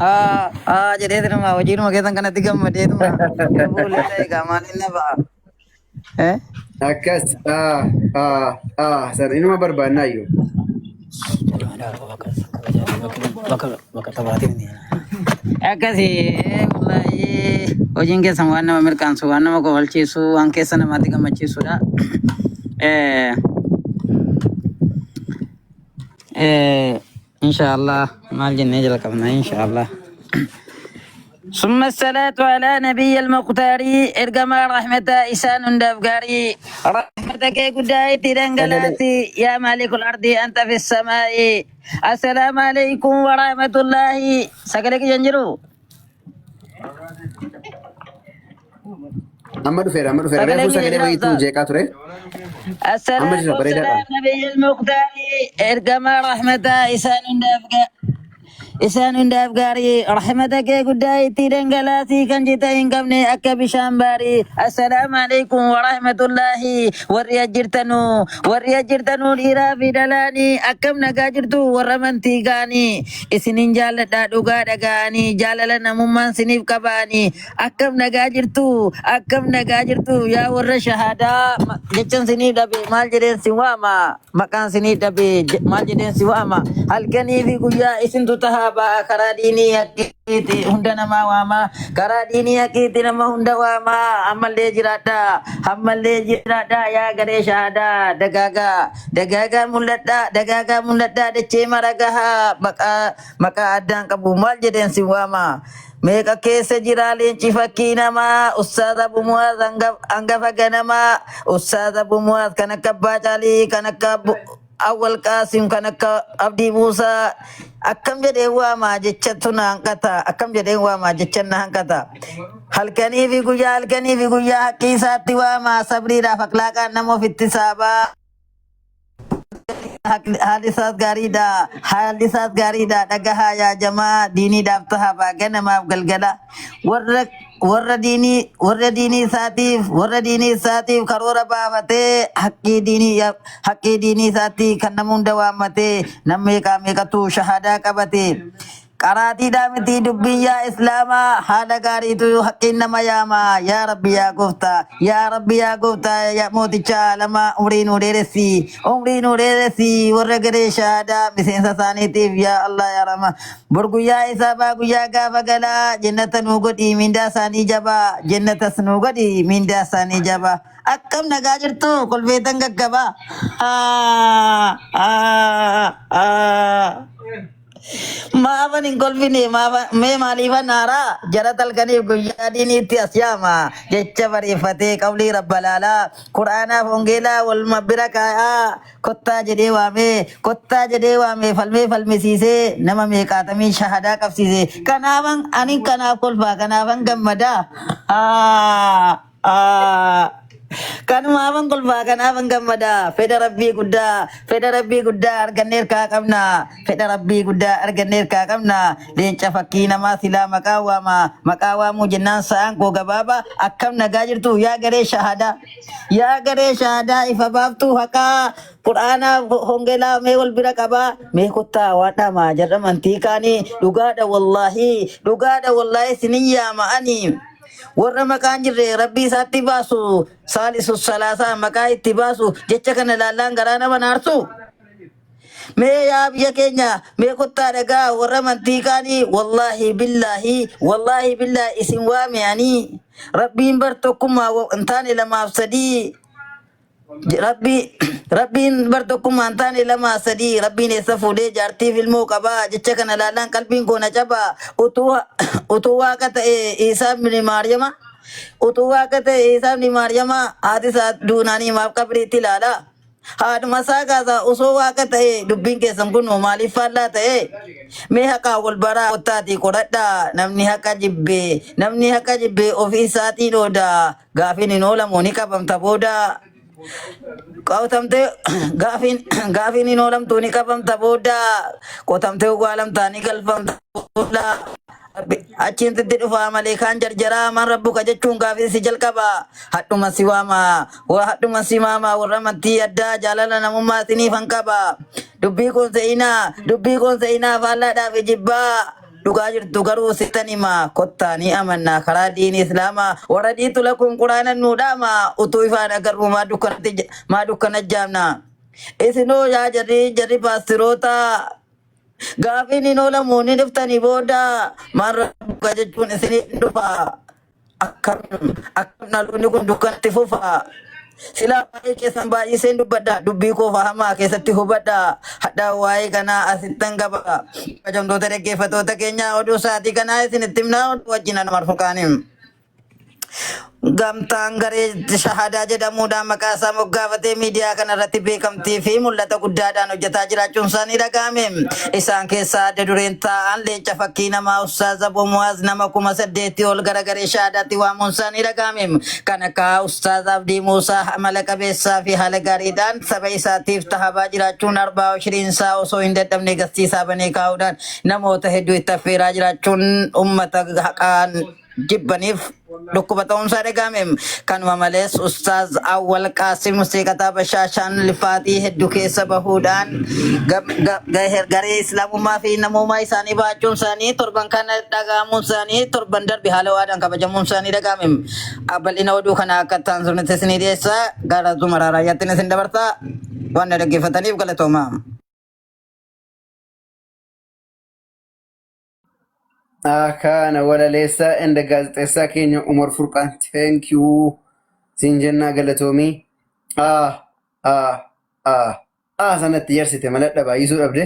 Jadi nama wajib nama kita kan nanti gambar dia tu mah. Ya boleh deh gambar ini apa? Eh? Akkas san inuma barbaannaa iyyuu. Bakal tabatin ni. Akkasi wallahi hojiin keessa waan nama mirkaansu waan nama kofalchiisu waan keessa namaatti gammachiisudha. Inshaallah maal jennee jalqabna inshaallah. ثم الصلاة على نبي المختار إرجما رحمة إسان دفقاري رحمتك قداي ترنجلاتي يا مالك الأرض أنت في السماء السلام عليكم ورحمة الله سكرك جنجرو Amma dhufeera reefuu sagalee wayiitu jeeqaa ture. السلام Amma jira bareedaadha. على نبي المختار إرجما رحمة إسان دفقاري إسان دافقاري رحمتك قداي تيرنجلاتي كان جيتا إنكمني أكا بشامباري السلام عليكم ورحمة الله وريا جرتنو الإرا في دلاني أكم نقاجرتو ورمن تيغاني إسنين جالة دوغا دغاني جالة نممان سنيف كباني أكم نقاجرتو يا ور شهادة جتن سنيف دبي مال جدين سواما مكان سنيف دبي مال جدين سواما هل كني في قيا إسن تتها ba karaa diinii hakkiiti hunda namaa waama karaa diinii hakkiiti nama hunda waama ammallee jiraadha yaa garee shahaadaa dagaagaa mul'adha dachee maragahaa maqaa addaan qabu maal jedheen si waama meeqa keessa jira leenci fakkii namaa ustaaza bumuwaas hangafa ganamaa ustaaza bumuwaas kan akka abbaa caalii kan akka awwal qaasim kan akka abdii muusaa akkam jedhee waamaa jechatu na hanqata akkam jedhee waamaa jecha na hanqata halkanii fi guyyaa haqqii isaatti waamaa sabriidhaaf akhlaaqaan nama ofitti saabaa haalli isaas gaariidha dhagahaa yaa jamaa diiniidhaaf tahabaa ganamaaf galgala warra diinii isaatiif karoora baafatee haqqii diinii isaatii kan nama hunda waammatee nam meeqatu shahadaa qabate qaraatiidhaa miti dubbiin yaa islaamaa haala gaariitu haqqiin nama yaama yaa rabbi yaa gooftaa yaa mooticha lama umrii nuu dheeressi warra garee shahaadaa miseensa isaaniitiif yaa allah yaa rama bor guyyaa isaabaa guyyaa gaafa galaa jennata nuu godhi mindaa isaanii jabaa jennatas nuu godhi mindaa isaanii jabaa akkam nagaa jirtu kolfeetan gaggabaa maafan hin kolfine mee maaliifan haaraa jara talkaniif guyyaa diiniitti as yaama jecha bareeffatee qawlii rabbalaalaa qur'aanaaf hongeelaa walma bira kaa'aa kottaa jedhee waamee falmisiisee nama meeqaatamii shahadaa qabsiise kanaaf kolfaa kanaafan gammadaa kanumaafan kolfaa kanaafan gammadaa fedha rabbii guddaa arganneerkaa qabna leenca fakkii namaa silaa maqaa waamuu jennaan sa'aan koo gabaabaa akkam nagaa jirtu yaa garee shahadaa ifa baaftuu haqaa qur'aanaa hongelaa mee wal bira qabaa mee kottaa waadhama jarra mantii kaanii dhugaadha wallaahi sinin yaama'anii warra maqaan jirre rabbii isaatti baasu saalisu salaasaa maqaa itti baasu jecha kana laallaan garaa nama naarsu mee yaa biyya keenya mee kottaa dhagaa warra mantii kaanii wallaahi billaahi isin waameanii rabbiin bar tokkummaa hin taane lamaaf sadii rabbiin bar tokkummaa hin taane lama sadii rabbiin eessa fuudhee jaartiif ilmoo qabaa jecha kana laallaan qalbiin koona cabaa utuu waaqa ta'e Iisaa ibni Maaryamaa haati isaa duunaanii maaf qabriitti ilaala haadhuma isaa kaasaa osoo waaqa ta'e dubbiin keessan kun maaliif faallaa ta'e mee haqaa wal baraa kottaatii qoradhaa namni haqa jibbee ofii isaatiin ooda gaafiin hin oolamu ni qabamta booda qotamtee gaafiin hin oolamtu ni qabamta booda qotamtee ugaalamtaa ni galfamta booda achiin sitti dhufaa malee kaan jarjaraa man rabbuka jechuun gaafii si jalqaba hadhuma si waama warra amantii addaa jaalala namummaa isiniif hanqaba dubbii kun seenaa faallaadhaaf jibbaa dhugaa jirtu garuu sittan himaa kottaa ni amannaa karaa diinii islaamaa warra diitu lakuun quraana nuudhaama utuu ifaan agarru maa dukkana jaamna isinoo yaa jarri paastiroota gaafiin hin oolamu ni dhuftanii booda maarra dhugaa jechuun isinii dhufa akkam naluunni kun dukkanatti fufa sila waa'ee keessan baay'iseen dubbadha dubbii koo fahamaa keessatti hubadha hadhaa waa'ee kanaa asittan qaba ajamtoota dhaggeeffatoota keenya oduu sa'aatii kanaa isinitti himnaa oduu wajjin nama furqaanim gamtaan garee shahadaa jedhamuudhaan maqaa isaa moggaafatee miidiyaa kanarratti beekamtii fi mul'ata guddaadhaan hojjetaa jiraachuun isaanii dhaga'ame. Isaan keessaa adda dureen ta'an leenca fakkii namaa Ustaaz Abuu Mu'aaz nama 8,000 ol gara garee shahadaatti waamuun isaanii dhaga'ame. Kan akka Ustaaz Abdii Muusaa amala qabeessaa fi haala gaariidhaan saba isaatiif tahabaa jiraachuun arbaa shiriinsaa osoo hin dadhabne garsiisaa banee kaa'uudhaan namoota hedduu itti affeeraa jiraachuun uummata haqaan jibbaniif dhukkuba ta'umsaa dhaga'ame. Kanuma malees Ustaaz Awwal Qaasim muuziqataa bashaashaan lifaatii hedduu keessa bahuudhaan garee islaamummaa fi namummaa isaanii baachuun isaanii torban kana dhaga'amuun isaanii torban darbe haala waadhaan kabajamuun isaanii dhaga'ame. Bal'ina oduu kana akka ta'an sunitti isinii dhiyeessa gara Zumaraa Raayyaatti isin dabarsa waan dhaggeeffataniif galatoomaa. Kana walaleessaa inda gaazexeessaa keenya Umar Furqaan thank you siin jennaa galatoomi. Sanatti yarsite maladha baay'isuu dhabde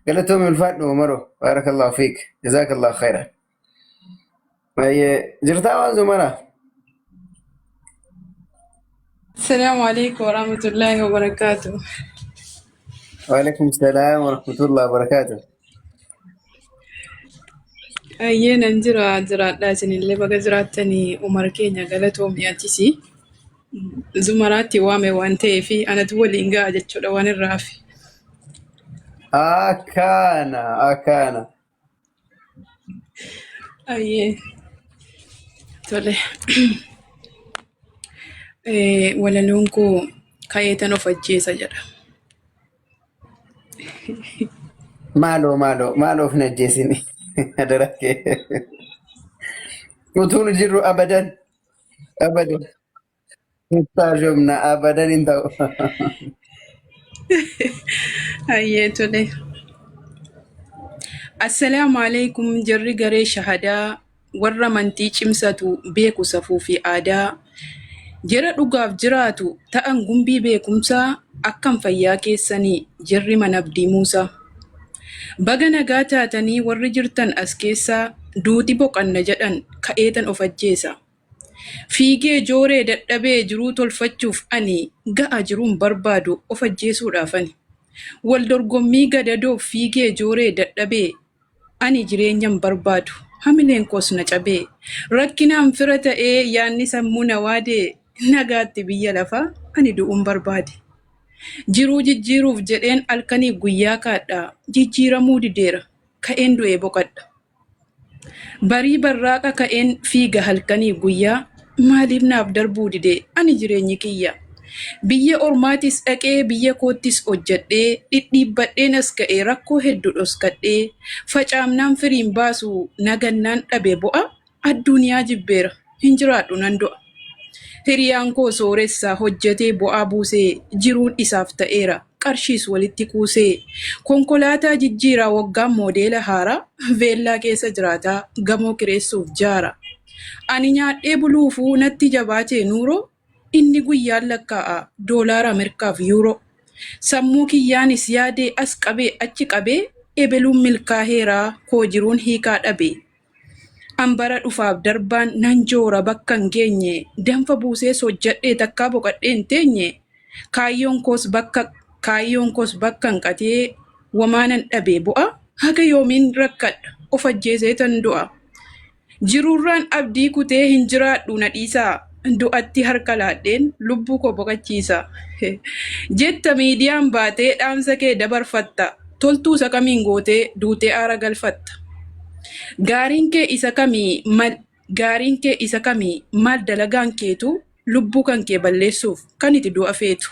galatoomi ulfaadhu Umaro baarakallahu fiik jazaakallahu khayran. Jirtaa waan Zumara? السلام عليكم ورحمة الله وبركاته. وعليكم السلام ورحمة الله وبركاته. أيه ننجرا جرات لازم اللي بقى جراتني عمر كينيا قالتهم ياتيسي زمراتي وامي وانتي في أنا تولي إنجا جتشو دوان الرافي. أكانا أيه تولي ولا لونكو كايتانو فجي سجرا. مالو في نجيسيني أدرك وتون جرو أبدا ترجمنا أبدا إنتو أيه تولي السلام عليكم جري غري شهدا ورّا منتي چمساتو بيكو سفو في آدا جرى dhugaaf jiraatu ta'an gumbii beekumsaa akkam fayyaa keessanii jirri manabdii Muusaa. Baga nagaa taatanii warri jirtan as keessaa duuti boqanna jedhan ka'eetan of ajjeesa. Fiigee jooree dadhabee jiruu tolfachuuf ani ga'a jiruun barbaadu of ajjeesuudhaafani. Wal dorgommii gadadoof fiigee jooree dadhabee ani jireenyan barbaadu. Hamileen koos na cabee rakkinaan fira ta'ee yaanni sammuu na waadee nagaatti biyya lafaa ani du'uun barbaade. Jiruu jijjiiruuf jedheen halkanii guyyaa kaadhaa jijjiiramuu dideera ka'een du'ee boqadha. Barii barraaqa ka'een fiiga halkanii guyyaa maaliif naaf darbuu didee ani jireenyi kiyya. Biyya ormaatis dhaqee biyya koottis hojjedhee dhidhiibbadheen as ga'ee rakkoo hedduu dhoskadhee facaamnaan firiin baasu nagannaan dhabe bu'a addunyaa jibbeera hin jiraadhu nan du'a. Hiriyaan koo sooressaa hojjetee bu'aa buusee jiruun isaaf ta'eera qarshiis walitti kuusee konkolaataa jijjiiraa waggaan moodeela haaraa veellaa keessa jiraataa gamoo kireessuuf jaara. Ani nyaadhee buluufuu natti jabaatee nuuroo inni guyyaan lakkaa'a doolaara Ameerikaaf yuuroo. Sammuu kiyyaanis yaadee as qabee achi qabee ebeluun milkaaheeraa koo jiruun hiikaa dhabee. Ambara dhufaaf darbaan nan joora bakka hin geenye danfa buusee hojjedhee takkaa boqadhee hin teenye kaayyoon koos bakka hin qatee wamaanan dhabee bu'a haga yoomiin rakkadha of ajjeesee tan du'a. Jiruurraan abdii kutee hin jiraadhu na dhiisaa du'atti harka laadheen lubbuu koo boqachiisa. Jetta miidiyaan baatee dhaamsa kee dabarfatta toltuu isa kamiin gootee duutee aara galfatta. Gaariin kee isa kamii maal dalagaan keetu lubbuu kan kee balleessuuf kan itti du'a feetu.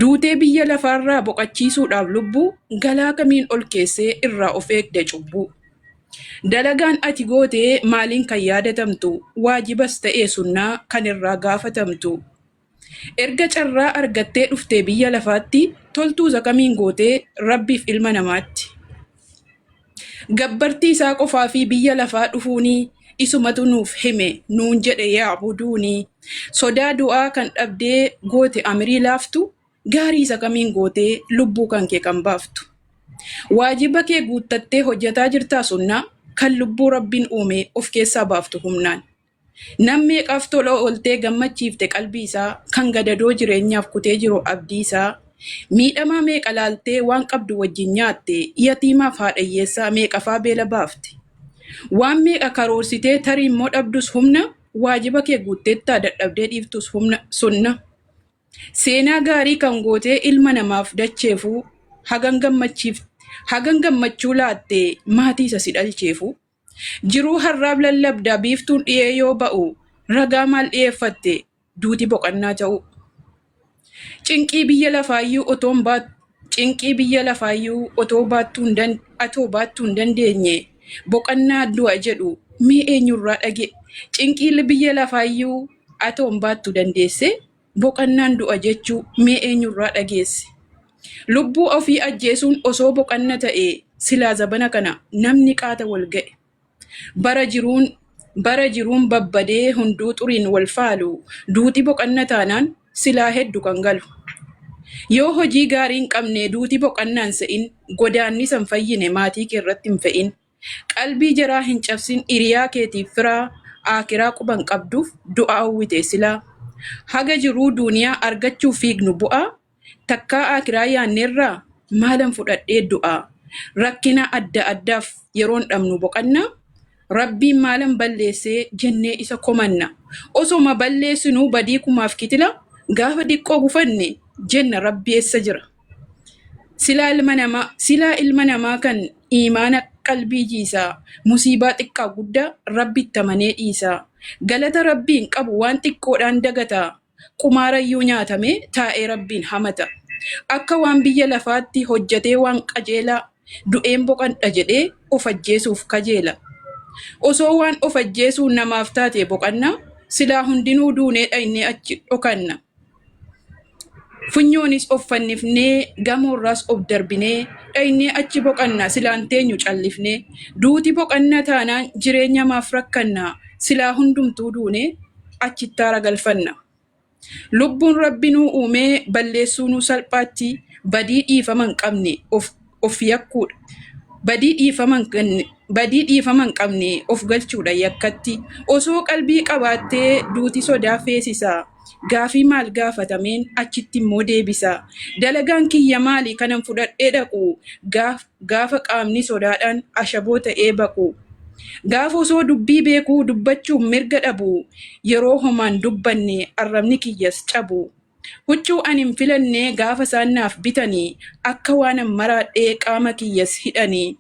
Duutee biyya lafaarraa boqachiisuudhaaf lubbuu galaa kamiin ol keessee irraa of eegde cubbuu. Dalagaan ati gootee maaliin kan yaadatamtu? Waajibas ta'ee sunnaa kan irraa gaafatamtu. Erga carraa argattee dhuftee biyya lafaatti toltuu kamiin gootee Rabbiif ilma namaatti. Gabbartii isaa qofaa fi biyya lafaa dhufuuni isumatu nuuf hime nuun jedhe yaabuduuni. Sodaa du'aa kan dhabdee goote amirii laaftu gaarii isa kamiin gootee lubbuu kan kee kan baaftu. Waajiba kee guuttattee hojjetaa jirtaa sunnaa kan lubbuu Rabbiin uume of keessaa baaftu humnaan. Namni meeqaaf tola ooltee gammachiifte qalbii isaa kan gadadoo jireenyaaf kutee jiru abdii isaa. Miidhamaa meeqa laaltee waan qabdu wajjin nyaatte yatiimaaf haadhayyeessaa meeqafaa beela baafte. Waan meeqa karoorsitee tarii immoo dhabdus humna waajiba kee guutteettaa dadhabdee dhiiftus humna sunna. Seenaa gaarii kan gootee ilma namaaf dacheefu hagan gammachuu laattee maatii isa si dhalcheefu. Jiruu harraaf lallabdaa biiftuun dhiyee yoo ba'u ragaa maal dhiyeeffatte duuti boqannaa ta'u. Cinqii biyya lafaayyuu otoo baattuu hin dandeenye boqannaa du'a jedhu mee eenyurraa dhage. Cinqii biyya lafaayyuu atoo hin baattu dandeesse boqannaan du'a jechuu mee eenyurraa dhageesse. Lubbuu ofii ajjeesuun osoo boqanna ta'e silaa zabana kana namni qaata wal ga'e. Bara jiruun babbadee hunduu xuriin wal faalu duuti boqanna taanaan silaa heddu kan galu. Yoo hojii gaarii hin qabne duuti boqannaan se'in godaanni san fayyine maatii kee irratti hin fe'in. Qalbii jaraa hin cabsin hiriyaa keetiif firaa aakiraa quban qabduuf du'a hawwite silaa. Haga jiruu duuniyaa argachuuf fiignu bu'aa takkaa aakiraa yaanneerraa maalan fudhadhee du'aa. Rakkina adda addaaf yeroon dhabnu boqannaa. Rabbiin maalan balleessee jennee isa komanna. Osoma balleessinuu badii kumaaf kitila gaafa diqqoo gufanne jenna Rabbi eessa jira. Silaa ilma namaa kan imaana qalbii jiisaa musiibaa xiqqaa guddaa Rabbitti amanee dhiisaa. Galata Rabbiin qabu waan xiqqoodhaan dagataa. Qumaarayyuu nyaatame taa'ee Rabbiin hamata. Akka waan biyya lafaatti hojjetee waan qajeelaa du'een boqandha jedhee of ajjeesuuf kajeela. Osoo waan of ajjeesuu namaaf taate boqannaa silaa hundinuu duunee dhaynee achi dhokanna. Funyoonis of fannifnee gamoorraas of darbinee dhaynee achi boqannaa silaan teenyu callifnee. Duuti boqannaa taanaan jireenya maaf rakkannaa silaa hundumtuu duunee achitti aara galfanna. Lubbuun Rabbinuu uumee balleessuunuu salphaatti badii dhiifama hin qabne of yakkuudha. Badii dhiifama hin qabne of galchuudha yakkatti. Osoo qalbii qabaattee duuti sodaa feesisaa. Gaafii maal gaafatameen achitti immoo deebisaa. Dalagaan kiyya maali kanan fudhadhee dhaqu gaafa qaamni sodaadhaan ashaboo ta'ee baqu. Gaafa osoo dubbii beekuu dubbachuun mirga dhabu yeroo homaan dubbanne arrabni kiyyas cabu. Huccuu ani hin filannee gaafa isaan naaf bitanii akka waanan maraadhee qaama kiyyas hidhanii.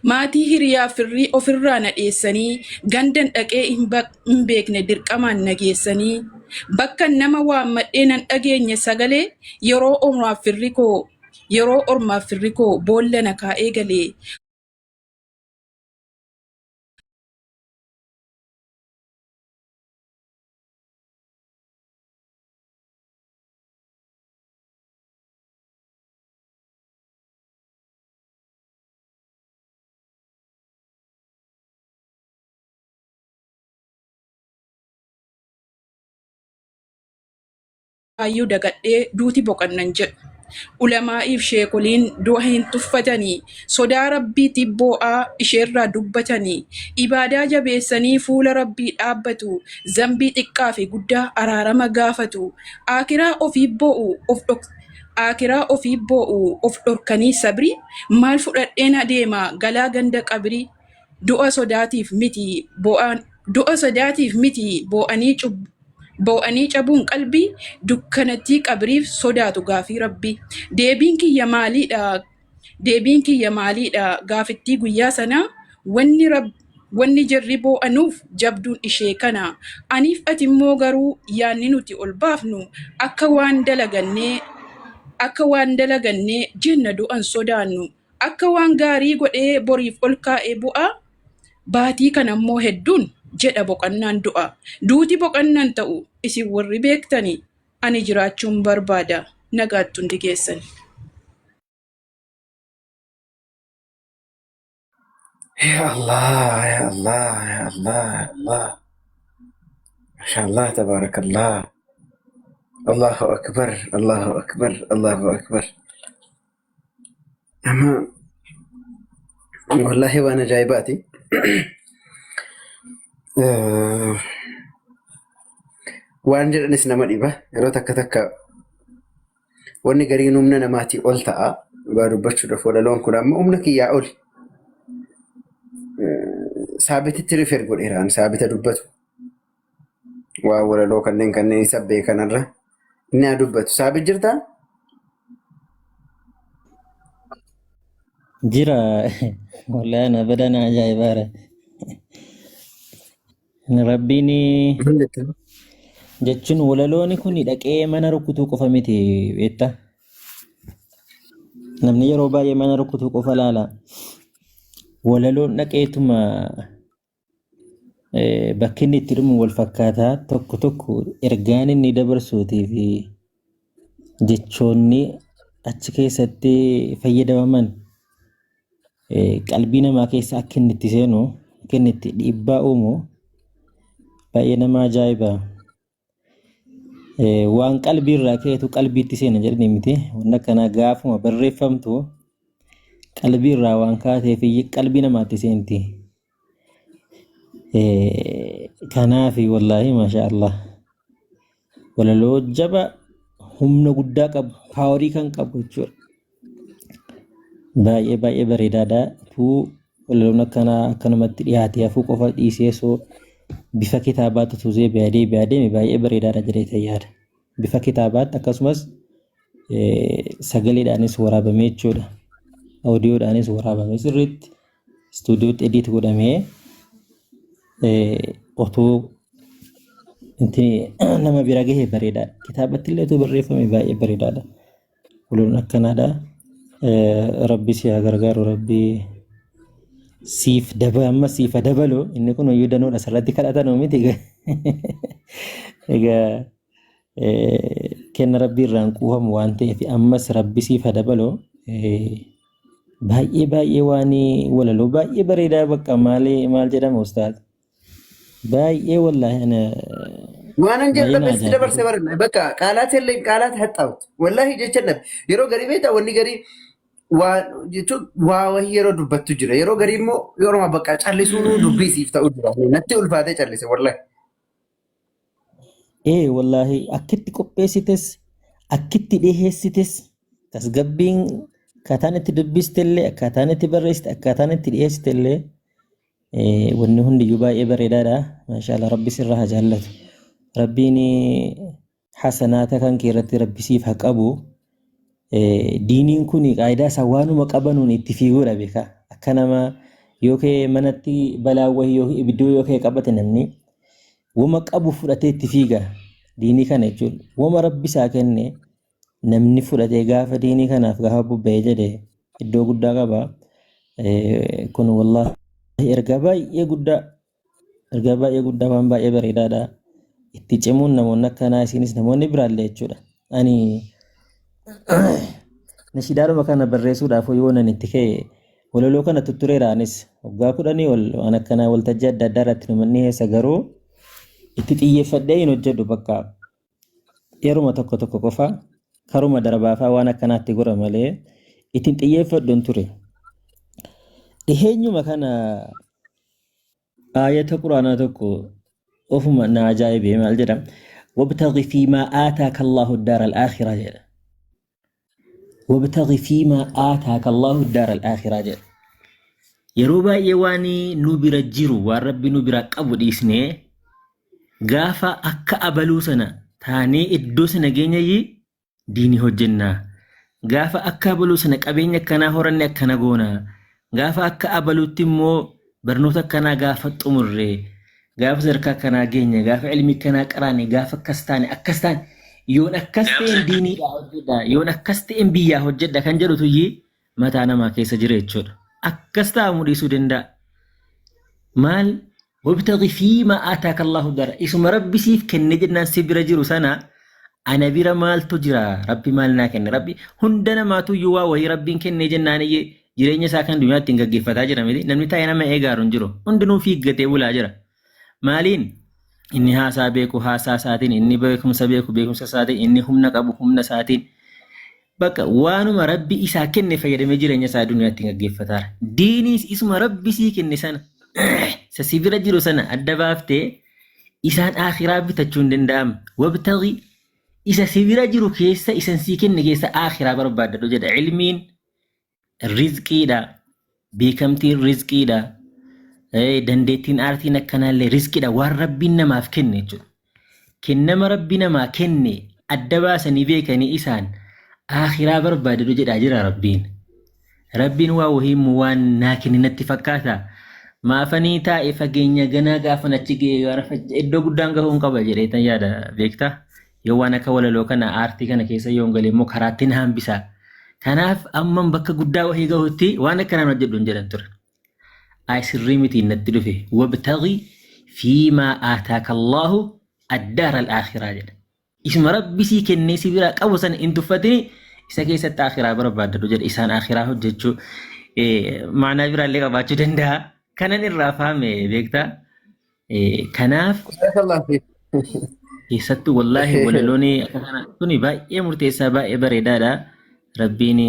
Maatii hiriyaa firrii ofirraa nadheessanii gandan dhaqee hin beekne dirqamaan nageessanii. Bakka nama waammadhee nan dhageenye sagalee yeroo ormaaf firri koo boolla na kaa'ee galee. Hayyuu dagadhee duuti boqannan jedhu. Ulamaa'iif sheekoliin du'a hin tuffatanii sodaa Rabbiitiif boo'aa isheerraa dubbatanii ibaadaa jabeessanii fuula Rabbii dhaabbatu zambii xiqqaa fi guddaa araarama gaafatu aakiraa ofii boo'u of dhorkanii sabrii maal fudhadheen adeema galaa ganda qabrii du'a sodaatiif miti boo'anii cabuun qalbii dukkanattii qabriif sodaatu gaafii Rabbii. Deebiin kiyya maaliidha gaafittii guyyaa sanaa wanni jarri boo'anuuf jabduun ishee kana. Aniif ati immoo garuu yaanni nuti ol baafnu akka waan dalagannee jenna du'an sodaannu. akka waan gaarii godhee boriif ol kaa'ee bu'a. Baatii kan ammoo hedduun jedha boqonnaan du'a. Duuti boqonnaan ta'u isin warri beektanii ani jiraachuun barbaada nagaattu hundi keessan. Ya Allah, ya Allah, ya Allah, ya Allah. MashaAllah, tabarakallah. Allahu Akbar, Allahu Akbar, Allahu Akbar. Amma wallahi waan ajaa'ibaati. Waan jedhanis nama dhiba. Yeroo takka takka wanni gariin humna namaatii ol ta'a. Dhugaa dubbachuudhaaf walaloon kun amma humna kiyyaa oli. Saabititti rifeer godheeraan saabita dubbatu. Waa walaloo kanneen isa beekanarra inni haa dubbatu. Saabit jirtaa? Jira wallahi na badana ajaa'ibaadha. Rabbiin jechuun walalooni kun dhaqee mana rukutuu qofa miti beektaa? Namni yeroo baay'ee mana rukutuu qofa laala. Walaloon dhaqeetuma bakki inni itti dhumu wal fakkaataa tokko tokko ergaan inni dabarsuutii fi jechoonni achi keessatti fayyadaman qalbii namaa keessa akka inni itti seenu akka inni itti dhiibbaa uumu baay'ee nama ajaa'iba. Waan qalbii irraa ka'eetu qalbiitti seena jedhanii miti. Waan akkanaa gaafuma barreeffamtu qalbii irraa waan kaatee fi qalbii namaatti seenti. Kanaaf wallahi maashaallah walaloo jaba humna guddaa qabu paaworii kan qabu jechuudha. Baay'ee baay'ee bareedaadha. Tuu walaloon akkanumatti dhiyaatee hafuu qofa dhiisee soo bifa kitaabaatti tuusee baadee baay'ee bareedaadha jedhee yaada. Bifa kitaabaatti akkasumas sagaleedhaanis waraabamee jechuudha. Audioodhaanis waraabamee sirriitti istuudiyootti ediit godhamee otoo nama bira gahee bareedaadha. Kitaabatti illee otoo barreeffame baay'ee bareedaadha. Walaloon akkanaadha. Rabbi si haa gargaaru rabbi siif dabalu inni kun hoyyuu danuudha asirratti kadhatan miti egaa kenna rabbi irraan quufamu waan ta'eef ammas rabbi siif haa dabalu baay'ee waan walaloo baay'ee bareedaa bakka maal jedhama ustaad baay'ee wallahi ana waan anjeellabe si dabarse barna bakka qaalaat illee qaalaat haxaawut wallahi jechan yeroo garii beeta wanni garii waan jechuun waa wahii yeroo dubbattu jira yeroo garii immoo yeroo bakka callisuun dubbisiif ta'u jira natti ulfaatee callise wallahi. Wallahi akkitti qopheessites akkitti dhiheessites tasgabbiin akkaataan itti dubbistellee akkaataan itti barreessite akkaataan itti dhiheessitellee wanni hundiyyuu baay'ee bareedaadha. Maashaallah rabbi sirraa haa jaallatu. Rabbiin hasanaata kan kee irratti rabbisiif haa qabu. Diiniin kun qaayidaa isaa waanuma qabanuun itti fiiguudha beeka. Akka nama yookiin manatti balaa wahii yookiin ibiddoo yookiin qabate namni wama qabu fudhatee itti fiiga. Diinii kana jechuudha. Wama rabbi isaa kenne namni fudhatee gaafa diinii kanaaf gaafa bubba'ee jedhee iddoo guddaa qaba. Kun wallahi ergaa baay'ee guddaa waan baay'ee bareedaadha. Itti cimuun namoonni akkanaa isinis namoonni biraallee jechuudha. Ani nashidaadhuma kana barreessuudhaaf yoo nan itti ka'e walaloo kana tuttureeraanis waggaa 10 waan akkanaa waltajjii adda addaa irratti namoonni heessa garuu itti xiyyeeffadhee hin hojjedhu bakka yeruma tokko qofa karuma darbaafaa waan akkanaatti gora malee ittiin xiyyeeffadhu hin ture. Dhiheenyuma kana ayata quraanaa tokko ofuma na ajaa'ibee maal jedhama wabtaghi fiimaa aataaka Allahu ad-daara al-aakhira jedha. وابتغي فيما آتاك الله الدار الآخرة جل يروبا يواني نوبرا جيرو والرب نوبرا قبو ديسني غافا أكا أبلوسنا تاني إدوسنا جيني ديني هجنا غافا أكا أبلوسنا كابيني كنا هوراني كنا غونا غافا أكا أبلو تيمو برنوتا كنا غافا تمري غافا زركا كنا جيني غافا علمي كنا كراني غافا كستاني أكستاني yoon akkas ta'een diiniidha hojjedha yoon akkas ta'een biyyaa hojjedha kan jedhutu mataa namaa keessa jira jechuudha. Akkas ta'amuu dhiisuu danda'a. Maal wabtaghi fiimaa aataaka Allahu dara isuma rabbi siif kenne jennaan si bira jiru sana ana bira maaltu jira rabbi maal naa kenne rabbi hunda namaatu iyyuu waa wahii rabbiin kenne jennaan jireenya isaa kan dunyaatti hin gaggeeffataa jira miti namni taa'ee nama eegaaru hin jiru hundinuu fiiggatee bulaa jira. Maaliin inni haasaa beeku haasaa isaatiin inni beekumsa beeku beekumsa isaatiin inni humna qabu humna isaatiin bakka waanuma rabbi isaa kenne fayyadamee jireenya isaa dunyaatti hin gaggeeffataa. Diiniis isuma rabbi sii kenne sana si bira jiru sana adda baaftee isaan akhiraa bitachuu hin danda'amu. Wabtaghi isa si bira jiru keessa isan sii kenne keessa akhiraa barbaaddadhu jedha. Ilmiin rizqiidha, beekamtiin rizqiidha, dandeettiin aartiin akkanaallee rizqiidha waan rabbiin namaaf kenne jechuudha. Kennama rabbi namaa kenne adda baasanii beekanii isaan akhiraa barbaaddadhu jedhaa jira rabbiin. Rabbiin waa wahiimu waan naa kenne natti fakkaata. Maafanii taa'ee fageenya ganaa gaafa achi ga'ee iddoo guddaan gahuun qaba jedheetan yaada beektaa. Yoo waan akka walaloo kana aartii kana keessa yoo galee immoo karaatti na hambisa. Kanaaf amman bakka guddaa wahii gahutti waan akkanaan hojjedhu hin jedhan ture. Sirrii miti natti dhufe wabtaghi fiimaa aataaka Allahu addaara al-aakhiraa jedha. Isuma rabbi sii kennee si biraa qabu sana hin tuffatini isa keessatti akhiraa barbaaddadhu jedha. Isaan akhiraa hojjechuu maanaa biraallee qabaachuu danda'a. Kanan irraa fahame beektaa. Kanaaf keessattuu wallaahi walaloonni akka kana tuni baay'ee murteessaa baay'ee bareedaadha. Rabbiin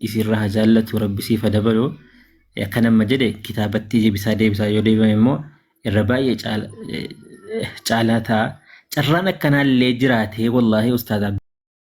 isirraa haa jaallatu rabbi siif haa dabalu. Akka nama jedhe kitaabatti deebisaa yoo deebame immoo irra baay'ee caalaa ta'a. Carraan akkanaallee jiraate wallaahi ustaadha.